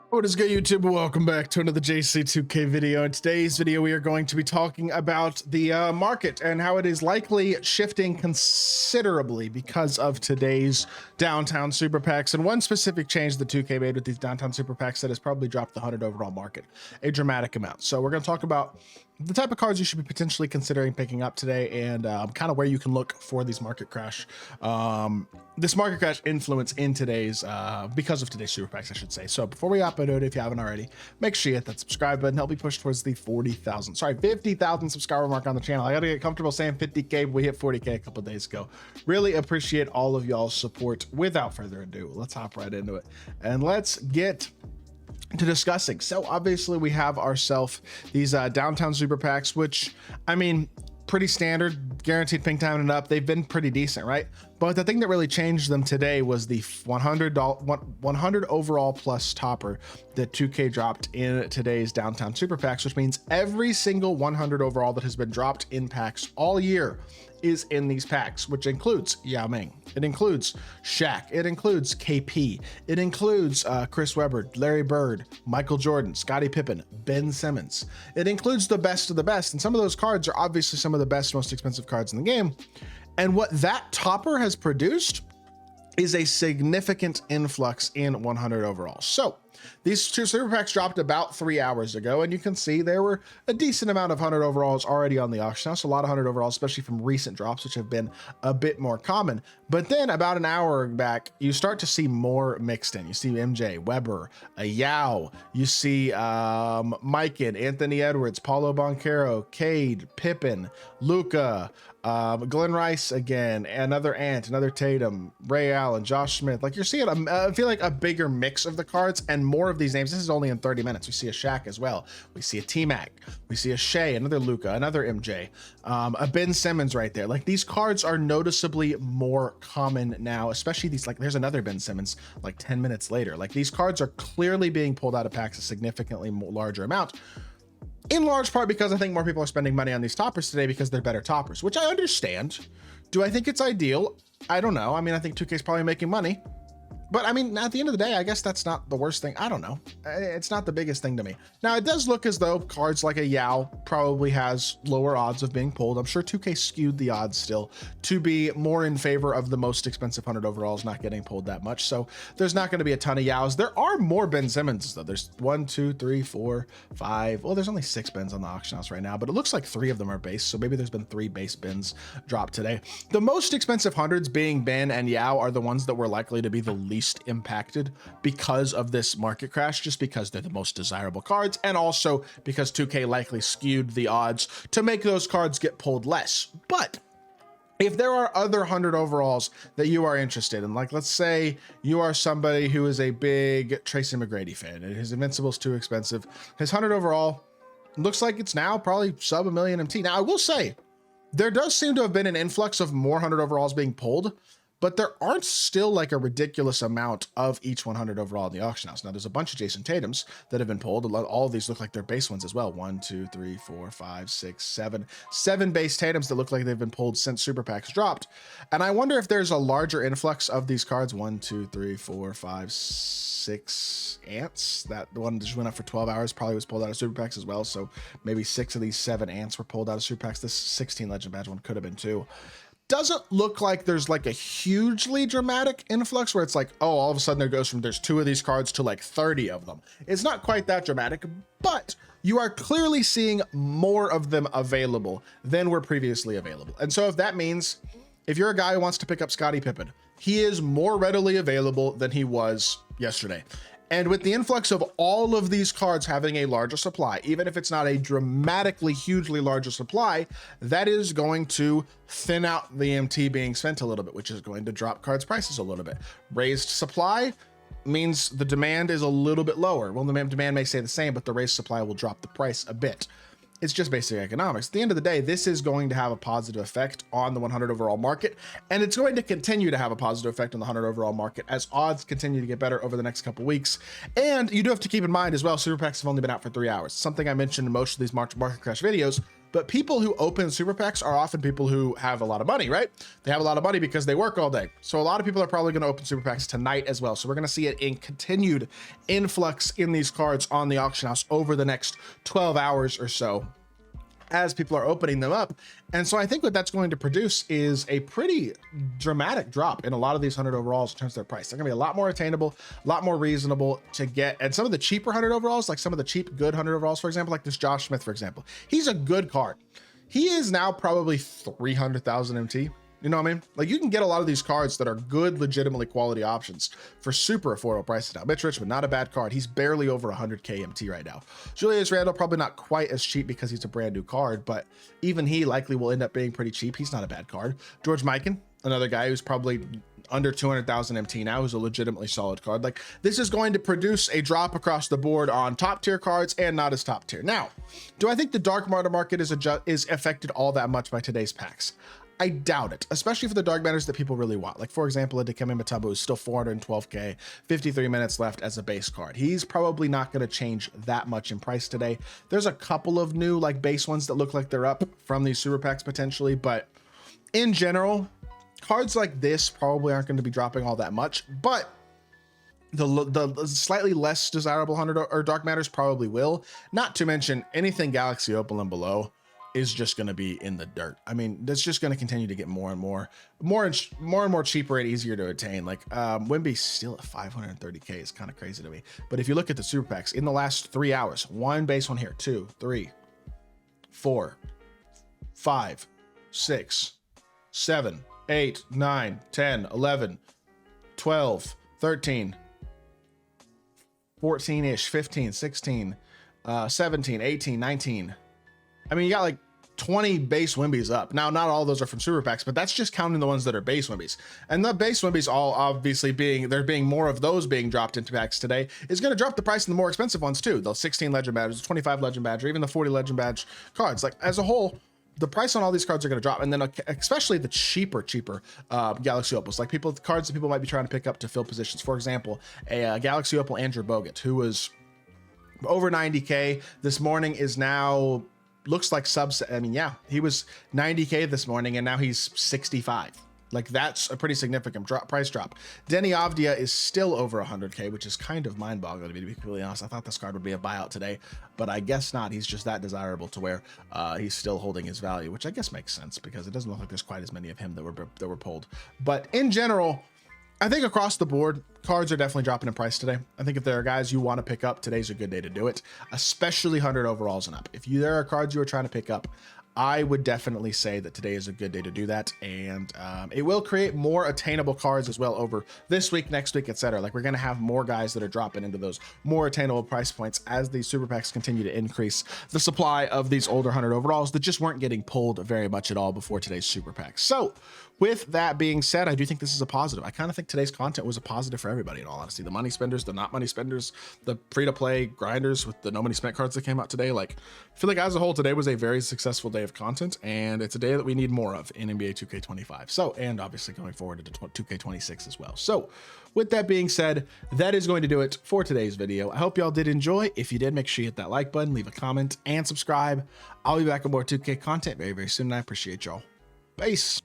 What is good, YouTube? Welcome back to another JC2K video. In today's video, we are going to be talking about the market and how it is likely shifting considerably because of today's downtown super packs, and one specific change the 2K made with these downtown super packs that has probably dropped the 100 overall market a dramatic amount. So we're going to talk about the type of cards you should be potentially considering picking up today, and kind of where you can look for these market crash, this market crash influence in today's because of today's super packs, I should say. So before we hop into it, if you haven't already, make sure you hit that subscribe button. Help me push towards the 50,000 subscriber mark on the channel. I got to get comfortable saying 50K, but we hit 40K a couple days ago. Really appreciate all of y'all's support. Without further ado, let's hop right into it and let's get to discussing. So obviously we have ourselves these downtown super packs, which, I mean, pretty standard, guaranteed pink time and up. They've been pretty decent, right? But the thing that really changed them today was the $100 overall plus topper that 2K dropped in today's downtown super packs, which means every single 100 overall that has been dropped in packs all year is in these packs, which includes Yao Ming, it includes Shaq, it includes KP, it includes Chris Webber, Larry Bird, Michael Jordan, Scottie Pippen, Ben Simmons. It includes the best of the best, and some of those cards are obviously some of the best, most expensive cards in the game. And what that topper has produced is a significant influx in 100 overall. So these two super packs dropped about 3 hours ago, and you can see there were a decent amount of 100 overalls already on the auction house, a lot of 100 overalls, especially from recent drops, which have been a bit more common. But then about an hour back, you start to see more mixed in. You see MJ, Weber, a Yao, you see Mikan, Anthony Edwards, Paulo Banchero, Cade, Pippen, Luka, Glenn Rice again, another Ant, another Tatum, Ray Allen, Josh Smith. Like, you're seeing, I feel like, a bigger mix of the cards and more of these names. This is only in 30 minutes. We see a Shaq as well. We see a T-Mac. We see a Shea, another Luka, another MJ, a Ben Simmons right there. Like, these cards are noticeably more common now, especially these, like, there's another Ben Simmons like 10 minutes later. Like, these cards are clearly being pulled out of packs a significantly larger amount, in large part because I think more people are spending money on these toppers today because they're better toppers, which I understand. Do I think it's ideal? I don't know. I mean, I think 2K is probably making money, but I mean, at the end of the day, I guess that's not the worst thing. I don't know. It's not the biggest thing to me. Now, it does look as though cards like a Yao probably has lower odds of being pulled. I'm sure 2K skewed the odds still to be more in favor of the most expensive 100 overalls not getting pulled that much. So there's not going to be a ton of Yaos. There are more Ben Simmons though. There's 1, 2, 3, 4, 5. Well, there's only 6 Bens on the auction house right now, but it looks like 3 of them are base. So maybe there's been 3 base Bens dropped today. The most expensive hundreds being Ben and Yao are the ones that were likely to be the least impacted because of this market crash, just because they're the most desirable cards, and also because 2K likely skewed the odds to make those cards get pulled less. But if there are other 100 overalls that you are interested in, like let's say you are somebody who is a big Tracy McGrady fan and his Invincible's too expensive, his 100 overall looks like it's now probably sub $1 million MT. Now, I will say there does seem to have been an influx of more 100 overalls being pulled, but there aren't still like a ridiculous amount of each 100 overall in the auction house. Now, there's a bunch of Jason Tatums that have been pulled. All of these look like they're base ones as well. 1, 2, 3, 4, 5, 6, 7. 7 base Tatums that look like they've been pulled since super packs dropped. And I wonder if there's a larger influx of these cards. 1, 2, 3, 4, 5, 6 Ants. That one just went up for 12 hours, probably was pulled out of super packs as well. So maybe 6 of these 7 Ants were pulled out of super packs. This 16 Legend Badge one could have been too. Doesn't look like there's like a hugely dramatic influx where it's like, oh, all of a sudden there goes from there's 2 of these cards to like 30 of them. It's not quite that dramatic, but you are clearly seeing more of them available than were previously available. And so if that means, if you're a guy who wants to pick up Scottie Pippen, he is more readily available than he was yesterday. And with the influx of all of these cards having a larger supply, even if it's not a dramatically, hugely larger supply, that is going to thin out the MT being spent a little bit, which is going to drop cards prices a little bit. Raised supply means the demand is a little bit lower. Well, the demand may stay the same, but the raised supply will drop the price a bit. It's just basic economics. At the end of the day, this is going to have a positive effect on the 100 overall market, and it's going to continue to have a positive effect on the 100 overall market as odds continue to get better over the next couple weeks. And you do have to keep in mind as well, super packs have only been out for 3 hours. Something I mentioned in most of these market crash videos. But people who open super packs are often people who have a lot of money, right? They have a lot of money because they work all day. So a lot of people are probably going to open super packs tonight as well. So we're going to see it in continued influx in these cards on the auction house over the next 12 hours or so, as people are opening them up. And so I think what that's going to produce is a pretty dramatic drop in a lot of these 100 overalls in terms of their price. They're gonna be a lot more attainable, a lot more reasonable to get. And some of the cheaper 100 overalls, like some of the cheap good 100 overalls, for example, like this Josh Smith, for example, he's a good card. He is now probably 300,000 MT. You know what I mean? Like, you can get a lot of these cards that are good, legitimately quality options for super affordable prices now. Mitch Richmond, not a bad card. He's barely over 100K MT right now. Julius Randle, probably not quite as cheap because he's a brand new card, but even he likely will end up being pretty cheap. He's not a bad card. George Mikan, another guy who's probably under 200,000 MT now, who's a legitimately solid card. Like, this is going to produce a drop across the board on top tier cards and not as top tier. Now, do I think the dark matter market is affected all that much by today's packs? I doubt it, especially for the dark matters that people really want. Like, for example, a Dikembe Mutombo is still 412K, 53 minutes left as a base card. He's probably not going to change that much in price today. There's a couple of new like base ones that look like they're up from these super packs potentially, but in general, cards like this probably aren't going to be dropping all that much. But the slightly less desirable 100 or dark matters probably will. Not to mention anything Galaxy Opal and below is just going to be in the dirt. I mean, that's just going to continue to get more and more cheaper and easier to attain. Like, Wemby's still at 530K is kind of crazy to me. But if you look at the super packs in the last 3 hours, one base one here, 2, 3, 4, 5, 6, 7, 8, 9, 10, 11, 12, 13, 14-ish, 15, 16, 17, 18, 19. I mean, you got like 20 base Wemby's up. Now, not all those are from super packs, but that's just counting the ones that are base Wemby's. And the base Wemby's all obviously there being more of those being dropped into packs today is going to drop the price in the more expensive ones too. The 16 legend badges, 25 legend badge, or even the 40 legend badge cards. Like, as a whole, the price on all these cards are going to drop. And then especially the cheaper Galaxy Opals, like cards that people might be trying to pick up to fill positions. For example, a Galaxy Opal Andrew Bogut, who was over 90K this morning, is now looks like I mean, yeah, he was 90K this morning and now he's 65. Like, that's a pretty significant price drop. Denny Avdia is still over 100K, which is kind of mind-boggling to me, to be completely honest. I thought this card would be a buyout today, but I guess not. He's just that desirable to where he's still holding his value, which I guess makes sense because it doesn't look like there's quite as many of him that were pulled. But in general, I think across the board, cards are definitely dropping in price today. I think if there are guys you want to pick up, today's a good day to do it, especially 100 overalls and up. If there are cards you are trying to pick up, I would definitely say that today is a good day to do that. And it will create more attainable cards as well over this week, next week, etc. Like, we're going to have more guys that are dropping into those more attainable price points as these super packs continue to increase the supply of these older 100 overalls that just weren't getting pulled very much at all before today's super packs. So with that being said, I do think this is a positive. I kind of think today's content was a positive for everybody, in all honesty. The money spenders, the not money spenders, the free-to-play grinders with the no money spent cards that came out today. Like, I feel like as a whole, today was a very successful day of content, and it's a day that we need more of in NBA 2K25. So, and obviously going forward into 2K26 as well. So with that being said, that is going to do it for today's video. I hope y'all did enjoy. If you did, make sure you hit that like button, leave a comment, and subscribe. I'll be back with more 2K content very, very soon, and I appreciate y'all. Peace.